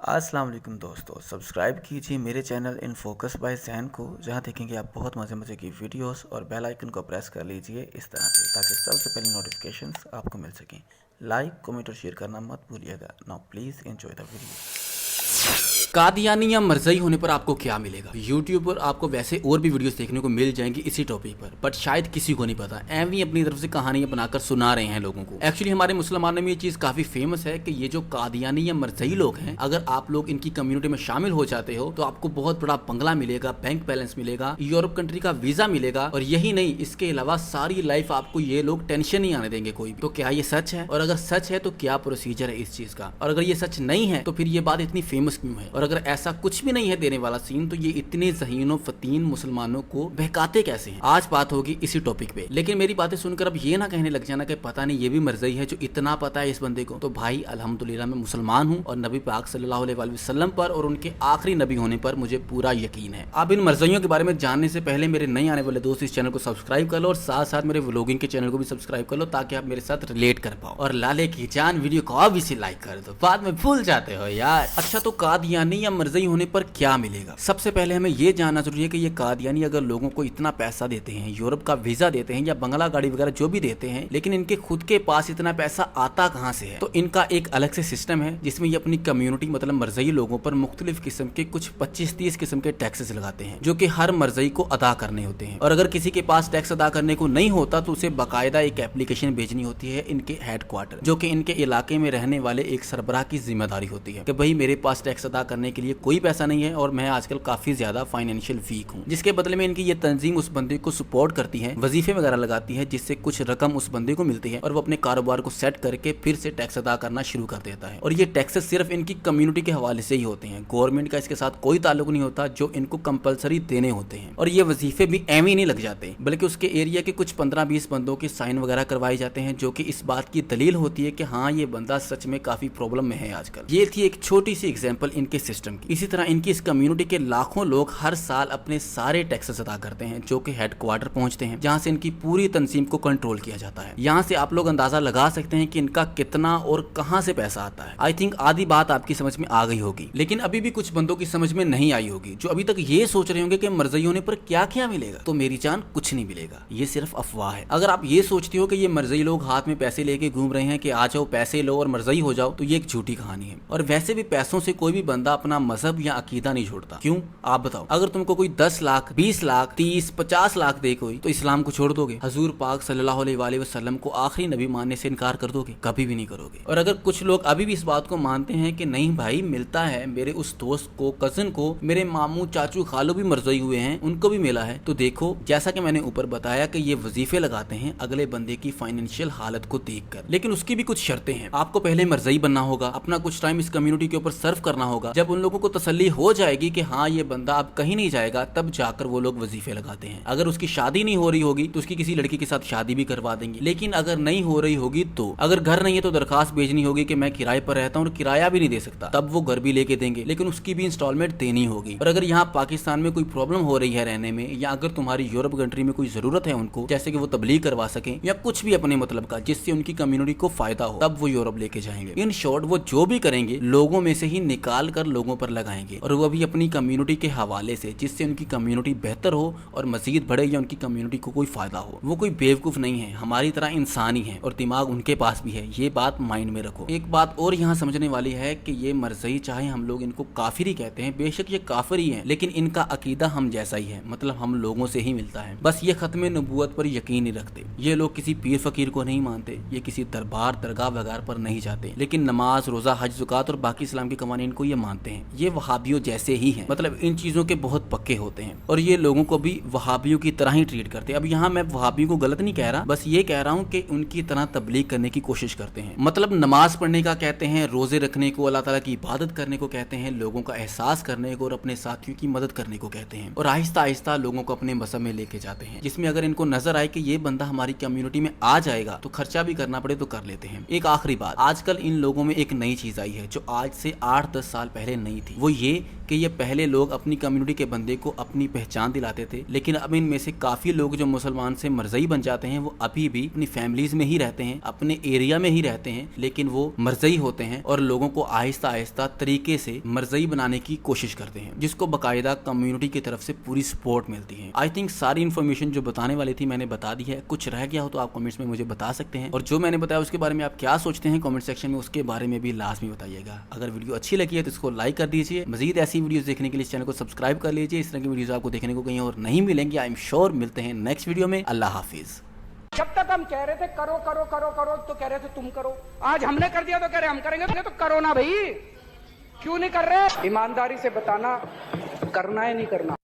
अस्सलाम वालेकुम दोस्तों, सब्सक्राइब कीजिए मेरे चैनल इन फोकस बाय ज़ैन को, जहां देखेंगे आप बहुत मज़े मज़े की वीडियोस और बेल आइकन को प्रेस कर लीजिए इस तरह से ताकि सबसे पहले नोटिफिकेशंस आपको मिल सकें। लाइक कमेंट और शेयर करना मत भूलिएगा। Now please enjoy the video. Qadiani या मरज़ई होने पर आपको क्या मिलेगा। यूट्यूब पर आपको वैसे और भी वीडियोस देखने को मिल जाएंगी इसी टॉपिक पर, बट शायद किसी को नहीं पता। एवं अपनी तरफ से कहानियां बनाकर सुना रहे हैं लोगों को। एक्चुअली हमारे मुसलमानों में ये चीज़ काफ़ी फेमस है कि ये जो कादियानी या मरज़ई लोग हैं, अगर आप लोग इनकी कम्युनिटी में शामिल हो जाते हो तो आपको बहुत बड़ा बंगला मिलेगा, बैंक बैलेंस मिलेगा, यूरोप कंट्री का वीज़ा मिलेगा, और यही नहीं इसके अलावा सारी लाइफ आपको ये लोग टेंशन नहीं आने देंगे कोई भी। तो क्या ये सच है? और अगर सच है तो क्या प्रोसीजर है इस चीज़ का? और अगर ये सच नहीं है तो फिर ये बात इतनी फेमस क्यों है? और अगर ऐसा कुछ भी नहीं है देने वाला सीन, तो ये इतने ज़हीनो फतीन मुसलमानों को बहकाते कैसे हैं? आज बात होगी इसी टॉपिक पे। लेकिन मेरी बातें सुनकर अब ये ना कहने लग जाना कि पता नहीं ये भी मरज़ई है जो इतना पता है इस बंदे को। तो भाई अल्हम्दुलिल्लाह मैं मुसलमान हूँ और नबी पाक सल्लल्लाहु अलैहि वसल्लम पर और उनके आखिरी नबी होने पर मुझे पूरा यकीन है। आप इन मरज़इयों के बारे में जानने से पहले मेरे नए आने वाले दोस्त इस चैनल को सब्सक्राइब कर लो और साथ साथ मेरे व्लॉगिंग के चैनल को भी सब्सक्राइब कर लो ताकि आप मेरे साथ रिलेट कर पाओ। और लाले की जान वीडियो को अब इसे लाइक कर दो, बाद में भूल जाते हो यार। अच्छा, तो कादियानी या मरज़ई होने पर क्या मिलेगा? सबसे पहले हमें ये जानना जरूरी है कि ये कादियानी अगर लोगों को इतना पैसा देते हैं, यूरोप का वीजा देते हैं या बंगला गाड़ी वगैरह जो भी देते हैं, लेकिन इनके खुद के पास इतना पैसा आता कहाँ से है? तो इनका एक अलग से सिस्टम है जिसमें ये अपनी कम्युनिटी मतलब मरज़ई लोगों पर मुख्तलिफ किस्म के कुछ 25-30 किस्म के टैक्सेस लगाते हैं जो कि हर मरज़ई को अदा करने होते हैं। और अगर किसी के पास टैक्स अदा करने को नहीं होता तो उसे बाकायदा एक एप्लीकेशन भेजनी होती है इनके हेडक्वार्टर, जो कि इनके इलाके में रहने वाले एक सरबराह की जिम्मेदारी होती है कि भाई मेरे पास टैक्स अदा करने के लिए कोई पैसा नहीं है और मैं आजकल काफी ज्यादा फाइनेंशियल वीक हूँ। जिसके बदले में इनकी ये तंजीम उस बंदे को सपोर्ट करती है, वजीफे वगैरह लगाती है जिससे कुछ रकम उस बंदे को मिलती है और वो अपने कारोबार को सेट करके फिर से टैक्स अदा करना शुरू कर देता है। और ये टैक्सेस सिर्फ इनकी कम्युनिटी के हवाले से ही होते हैं, गवर्नमेंट का इसके साथ कोई ताल्लुक नहीं होता जो इनको कंपलसरी देने होते हैं। और ये वजीफे भी एवं ही नहीं लग जाते, बल्कि उसके एरिया के कुछ 15-20 बंदों के साइन वगैरह करवाए जाते हैं, जो कि इस बात की दलील होती है कि हाँ ये बंदा सच में काफी प्रॉब्लम में है आजकल। ये थी एक छोटी सी एग्जांपल इनके सिस्टम की। इसी तरह इनकी इस कम्युनिटी के लाखों लोग हर साल अपने सारे टैक्सेस अदा करते हैं जो कि हेडक्वार्टर पहुंचते हैं, जहां से इनकी पूरी तंजीम को कंट्रोल किया जाता है। यहां से आप लोग अंदाजा लगा सकते हैं कि इनका कितना और कहां से पैसा आता है। आई थिंक आधी बात आपकी समझ में आ गई होगी, लेकिन अभी भी कुछ बंदों की समझ में नहीं आई होगी जो अभी तक ये सोच रहे होंगे कि मरज़ई होने पर क्या क्या मिलेगा। तो मेरी जान कुछ नहीं मिलेगा, ये सिर्फ अफवाह है। अगर आप ये सोचते हो कि ये मरज़ई लोग हाथ में पैसे लेके घूम रहे हैं कि आ जाओ पैसे लो और मरज़ई हो जाओ, तो ये एक झूठी कहानी है। और वैसे भी पैसों से कोई भी बंदा अपना मजहब या अकीदा नहीं छोड़ता। क्यों आप बताओ? अगर तुमको कोई 10 लाख 20 लाख 30-50 लाख दे कोई, तो इस्लाम को छोड़ दोगे? हजूर पाक सल्लल्लाहु अलैहि वसल्लम को आखिरी नबी मानने से इनकार कर दोगे? कभी भी नहीं करोगे। और अगर कुछ लोग अभी भी इस बात को मानते हैं कि नहीं भाई मिलता है, मेरे उस दोस्त को, कजन को, मेरे मामू चाचू खालू भी मरज़ई हुए हैं, उनको भी मिला है, तो देखो जैसा कि मैंने ऊपर बताया कि ये वजीफे लगाते हैं अगले बंदे की फाइनेंशियल हालत को देखकर। लेकिन उसकी भी कुछ शर्तें हैं। आपको पहले मरज़ई बनना होगा, अपना कुछ टाइम इस कम्युनिटी के ऊपर सर्व करना होगा। जब उन लोगों को तसल्ली हो जाएगी कि हाँ ये बंदा अब कहीं नहीं जाएगा, तब जाकर वो लोग वजीफे लगाते हैं। अगर उसकी शादी नहीं हो रही होगी तो उसकी किसी लड़की के साथ शादी भी करवा देंगे। लेकिन अगर नहीं हो रही होगी तो, अगर घर नहीं है तो दरखास्त भेजनी होगी कि मैं किराए पर रहता हूँ और किराया भी नहीं दे सकता, तब वो घर भी लेके देंगे, लेकिन उसकी भी इंस्टॉलमेंट देनी होगी। और अगर यहाँ पाकिस्तान में कोई प्रॉब्लम हो रही है रहने में, या अगर तुम्हारी यूरोप कंट्री में कोई जरूरत है उनको, जैसे कि वो तबलीग करवा सके या कुछ भी अपने मतलब का जिससे उनकी कम्युनिटी को फायदा हो, तब वो यूरोप लेके जाएंगे। इन शॉर्ट वो जो भी करेंगे लोगों में से ही निकाल कर लोगों पर लगाएंगे, और वो भी अपनी कम्युनिटी के हवाले से, जिससे उनकी कम्युनिटी बेहतर हो और मजीद बढ़े या उनकी कम्युनिटी को कोई फायदा हो। वो कोई बेवकूफ नहीं है, हमारी तरह इंसान ही है और दिमाग उनके पास भी है। ये बात माइंड में रखो। एक बात और यहाँ समझने वाली है कि ये मरज़ई चाहे हम लोग इनको काफिर ही कहते हैं, बेशक ये काफिर ही है, लेकिन इनका अकीदा हम जैसा ही है, मतलब हम लोगों से ही मिलता है। बस ये खत्म नबूवत पर यकीन नहीं रखते। ये लोग किसी पीर फकीर को नहीं मानते, ये किसी दरबार दरगाह वगैरह पर नहीं जाते, लेकिन नमाज रोजा हज ज़कात और बाकी इस्लाम के कवानीन को ये मानते हैं। ये वहाबियों जैसे ही हैं, मतलब इन चीजों के बहुत पक्के होते हैं और ये लोगों को भी वहाबियों की तरह ही ट्रीट करते हैं। अब यहाँ मैं वहाबियों को गलत नहीं कह रहा, बस ये कह रहा हूँ कि उनकी तरह तबलीग करने की कोशिश करते हैं। मतलब नमाज पढ़ने का कहते हैं, रोजे रखने को, अल्लाह ताला की इबादत करने को कहते हैं, लोगों का एहसास करने को और अपने साथियों की मदद करने को कहते हैं, और आहिस्ता आहिस्ता लोगों को अपने मजहब में लेके जाते हैं, जिसमें अगर इनको नजर आए कि ये बंदा हमारी कम्युनिटी में आ जाएगा तो खर्चा भी करना पड़े तो कर लेते हैं। एक आखिरी बात, आजकल इन लोगों में एक नई चीज आई है जो आज से 8-10 साल पहले नहीं थी। वो ये कि ये पहले लोग अपनी कम्युनिटी के बंदे को अपनी पहचान दिलाते थे, लेकिन अब इनमें से काफ़ी लोग जो मुसलमान से मरज़ई बन जाते हैं वो अभी भी अपनी फैमिलीज़ में ही रहते हैं, अपने एरिया में ही रहते हैं, लेकिन वो मरज़ई होते हैं और लोगों को आहिस्ता आहिस्ता तरीके से मरज़ई बनाने की कोशिश करते हैं, जिसको बाकायदा कम्युनिटी की तरफ से पूरी सपोर्ट मिलती है। आई थिंक सारी इन्फॉर्मेशन जो बताने वाली थी मैंने बता दी है। कुछ रह गया हो तो आप कमेंट्स में मुझे बता सकते हैं, और जो मैंने बताया उसके बारे में आप क्या सोचते हैं कमेंट सेक्शन में उसके बारे में भी लाजमी बताइएगा। अगर वीडियो अच्छी लगी है तो इसको लाइक कर दीजिए। मजीद ऐसी वीडियोस देखने के लिए इस चैनल को सब्सक्राइब कर लीजिए। इस तरह की वीडियोस आपको देखने को कहीं और नहीं मिलेंगी। आई एम श्योर मिलते हैं नेक्स्ट वीडियो में। अल्लाह हाफिज। जब तक हम कह रहे थे करो करो करो करो तो कह रहे थे तुम करो, आज हमने कर दिया तो कह रहे हम करेंगे, तो करो ना भाई, क्यों नहीं कर रहे? ईमानदारी से बताना करना है नहीं करना।